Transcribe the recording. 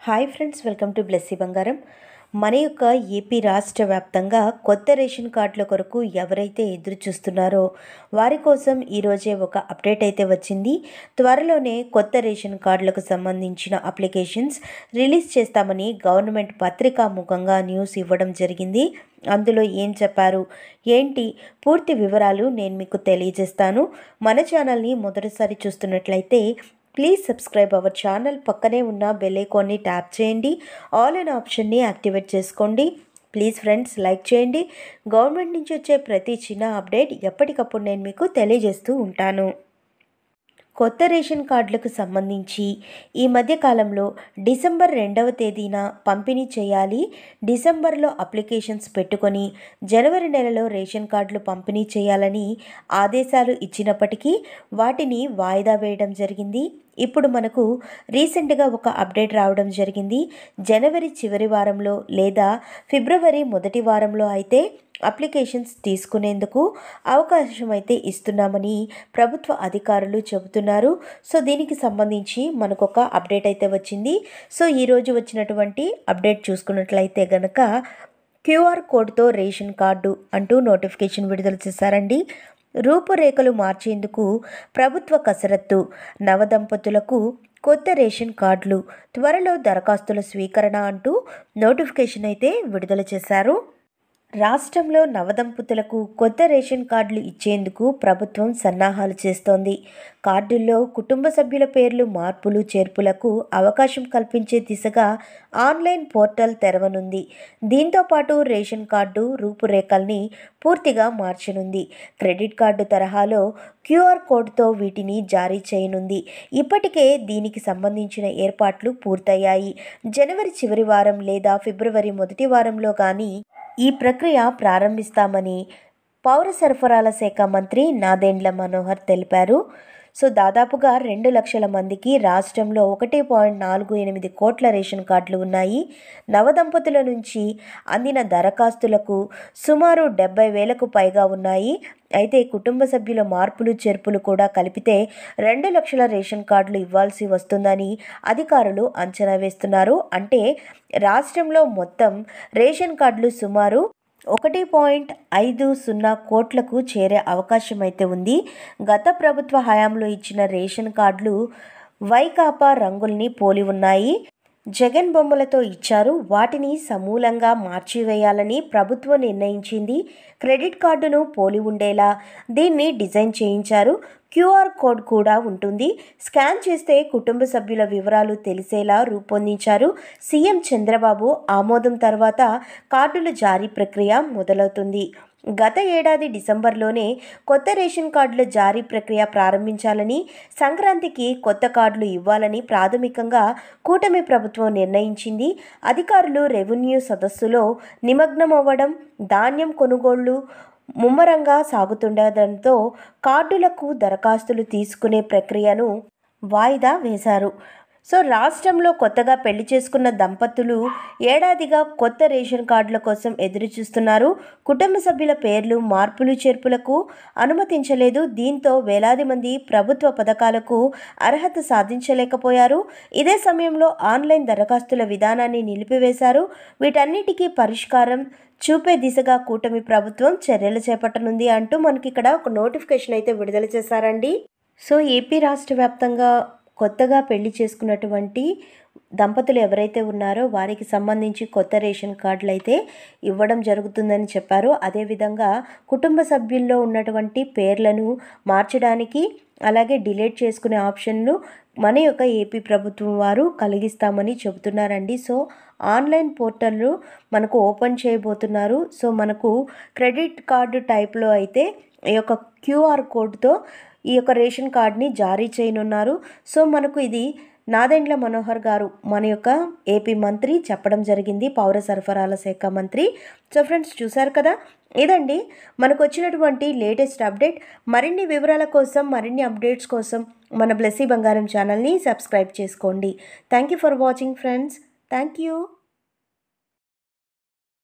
Hi friends, welcome to Blessy బంగారం. మన యొక్క ఏపీ రాష్ట్ర వ్యాప్తంగా కొత్త రేషన్ కార్డుల కొరకు ఎవరైతే ఎదురు చూస్తున్నారో వారి కోసం ఈరోజే ఒక అప్డేట్ అయితే వచ్చింది. త్వరలోనే కొత్త రేషన్ కార్డులకు సంబంధించిన అప్లికేషన్స్ రిలీజ్ చేస్తామని గవర్నమెంట్ పత్రికాముఖంగా న్యూస్ ఇవ్వడం జరిగింది. అందులో ఏం చెప్పారు ఏంటి పూర్తి వివరాలు నేను మీకు తెలియజేస్తాను. మన ఛానల్ని మొదటిసారి చూస్తున్నట్లయితే ప్లీజ్ సబ్స్క్రైబ్ అవర్ ఛానల్. పక్కనే ఉన్న బెల్ ఐకాన్ని ట్యాప్ చేయండి. ఆల్ అనే ఆప్షన్ని యాక్టివేట్ చేసుకోండి. ప్లీజ్ ఫ్రెండ్స్, లైక్ చేయండి. గవర్నమెంట్ నుంచి వచ్చే ప్రతి చిన్న అప్డేట్ ఎప్పటికప్పుడు నేను మీకు తెలియజేస్తూ ఉంటాను. కొత్త రేషన్ కార్డులకు సంబంధించి ఈ మధ్య కాలంలో డిసెంబర్ 2వ తేదీన పంపిణీ చేయాలి. డిసెంబర్లో అప్లికేషన్స్ పెట్టుకొని జనవరి నెలలో రేషన్ కార్డులు పంపిణీ చేయాలని ఆదేశాలు ఇచ్చినప్పటికీ వాటిని వాయిదా వేయడం జరిగింది. ఇప్పుడు మనకు రీసెంట్గా ఒక అప్డేట్ రావడం జరిగింది. జనవరి చివరి వారంలో లేదా ఫిబ్రవరి మొదటి వారంలో అయితే అప్లికేషన్స్ తీసుకునేందుకు అవకాశం అయితే ఇస్తున్నామని ప్రభుత్వ అధికారులు చెబుతున్నారు. సో దీనికి సంబంధించి మనకు ఒక అప్డేట్ అయితే వచ్చింది. సో ఈరోజు వచ్చినటువంటి అప్డేట్ చూసుకున్నట్లయితే గనక క్యూఆర్ కోడ్తో రేషన్ కార్డు అంటూ నోటిఫికేషన్ విడుదల చేశారండి. రూపురేఖలు మార్చేందుకు ప్రభుత్వ కసరత్తు. నవదంపతులకు కొత్త రేషన్ కార్డులు, త్వరలో దరఖాస్తుల స్వీకరణ అంటూ నోటిఫికేషన్ అయితే విడుదల చేశారు. రాష్ట్రంలో నవదంపతులకు కొత్త రేషన్ కార్డులు ఇచ్చేందుకు ప్రభుత్వం సన్నాహాలు చేస్తోంది. కార్డుల్లో కుటుంబ సభ్యుల పేర్లు మార్పులు చేర్పులకు అవకాశం కల్పించే దిశగా ఆన్లైన్ పోర్టల్ తెరవనుంది. దీంతోపాటు రేషన్ కార్డు రూపురేఖల్ని పూర్తిగా మార్చనుంది. క్రెడిట్ కార్డు తరహాలో క్యూఆర్ కోడ్తో వీటిని జారీ చేయనుంది. ఇప్పటికే దీనికి సంబంధించిన ఏర్పాట్లు పూర్తయ్యాయి. జనవరి చివరి వారం లేదా ఫిబ్రవరి మొదటి వారంలో కానీ ఈ ప్రక్రియ ప్రారంభిస్తామని పౌర సరఫరాల శాఖ మంత్రి నాదెండ్ల మనోహర్ తెలిపారు. సో దాదాపుగా 2 లక్షల మందికి రాష్ట్రంలో 1.48 కోట్ల రేషన్ కార్డులు ఉన్నాయి. నవదంపతుల నుంచి అందిన దరఖాస్తులకు సుమారు 70,000కు పైగా ఉన్నాయి. అయితే కుటుంబ సభ్యుల మార్పులు చేర్పులు కూడా కలిపితే 2 లక్షల రేషన్ కార్డులు ఇవ్వాల్సి వస్తుందని అధికారులు అంచనా వేస్తున్నారు. అంటే రాష్ట్రంలో మొత్తం రేషన్ కార్డులు సుమారు 1.50 కోట్లకు చేరే అవకాశం అయితే ఉంది. గత ప్రభుత్వ హయాంలో ఇచ్చిన రేషన్ కార్డులు వైకాపా రంగుల్ని పోలి ఉన్నాయి. జగన్ బొమ్మలతో ఇచ్చారు. వాటిని సమూలంగా మార్చివేయాలని ప్రభుత్వం నిర్ణయించింది. క్రెడిట్ కార్డును పోలి ఉండేలా దీన్ని డిజైన్ చేయించారు. క్యూఆర్ కోడ్ కూడా ఉంటుంది. స్కాన్ చేస్తే కుటుంబ సభ్యుల వివరాలు తెలిసేలా రూపొందించారు. సీఎం చంద్రబాబు ఆమోదం తర్వాత కార్డుల జారీ ప్రక్రియ మొదలవుతుంది. గత ఏడాది డిసెంబర్లోనే కొత్త రేషన్ కార్డుల జారీ ప్రక్రియ ప్రారంభించాలని, సంక్రాంతికి కొత్త కార్డులు ఇవ్వాలని ప్రాథమికంగా కూటమి ప్రభుత్వం నిర్ణయించింది. అధికారులు రెవెన్యూ సదస్సులో నిమగ్నమవ్వడం, ధాన్యం కొనుగోళ్లు ముమ్మరంగా సాగుతుండటంతో కార్డులకు దరఖాస్తులు తీసుకునే ప్రక్రియను వాయిదా వేశారు. సో రాష్ట్రంలో కొత్తగా పెళ్లి చేసుకున్న దంపతులు ఏడాదిగా కొత్త రేషన్ కార్డుల కోసం ఎదురు చూస్తున్నారు. కుటుంబ సభ్యుల పేర్లు మార్పులు చేర్పులకు అనుమతించలేదు. దీంతో వేలాది మంది ప్రభుత్వ పథకాలకు అర్హత సాధించలేకపోయారు. ఇదే సమయంలో ఆన్లైన్ దరఖాస్తుల విధానాన్ని నిలిపివేశారు. వీటన్నిటికీ పరిష్కారం చూపే దిశగా కూటమి ప్రభుత్వం చర్యలు చేపట్టనుంది అంటూ మనకి ఇక్కడ ఒక నోటిఫికేషన్ అయితే విడుదల చేశారండి. సో ఏపీ రాష్ట్ర వ్యాప్తంగా కొత్తగా పెళ్లి చేసుకున్నటువంటి దంపతులు ఎవరైతే ఉన్నారో వారికి సంబంధించి కొత్త రేషన్ కార్డులు అయితే ఇవ్వడం జరుగుతుందని చెప్పారు. అదేవిధంగా కుటుంబ సభ్యుల్లో ఉన్నటువంటి పేర్లను మార్చడానికి అలాగే డిలీట్ చేసుకునే ఆప్షన్లు మన యొక్క ఏపీ ప్రభుత్వం వారు కలిగిస్తామని చెబుతున్నారండి. సో ఆన్లైన్ పోర్టల్ను మనకు ఓపెన్ చేయబోతున్నారు. సో మనకు క్రెడిట్ కార్డు టైప్లో అయితే ఈ యొక్క క్యూఆర్ కోడ్తో ఈ యొక్క రేషన్ కార్డ్ని జారీ చేయనున్నారు. సో మనకు ఇది నాదెండ్ల మనోహర్ గారు మన యొక్క ఏపీ మంత్రి చెప్పడం జరిగింది, పౌర సరఫరాల శాఖ మంత్రి. సో ఫ్రెండ్స్, చూశారు కదా, ఇదండి మనకు వచ్చినటువంటి లేటెస్ట్ అప్డేట్. మరిన్ని వివరాల కోసం, మరిన్ని అప్డేట్స్ కోసం మన బ్లెస్సీ బంగారం ఛానల్ని సబ్స్క్రైబ్ చేసుకోండి. Thank you for watching friends. Thank you.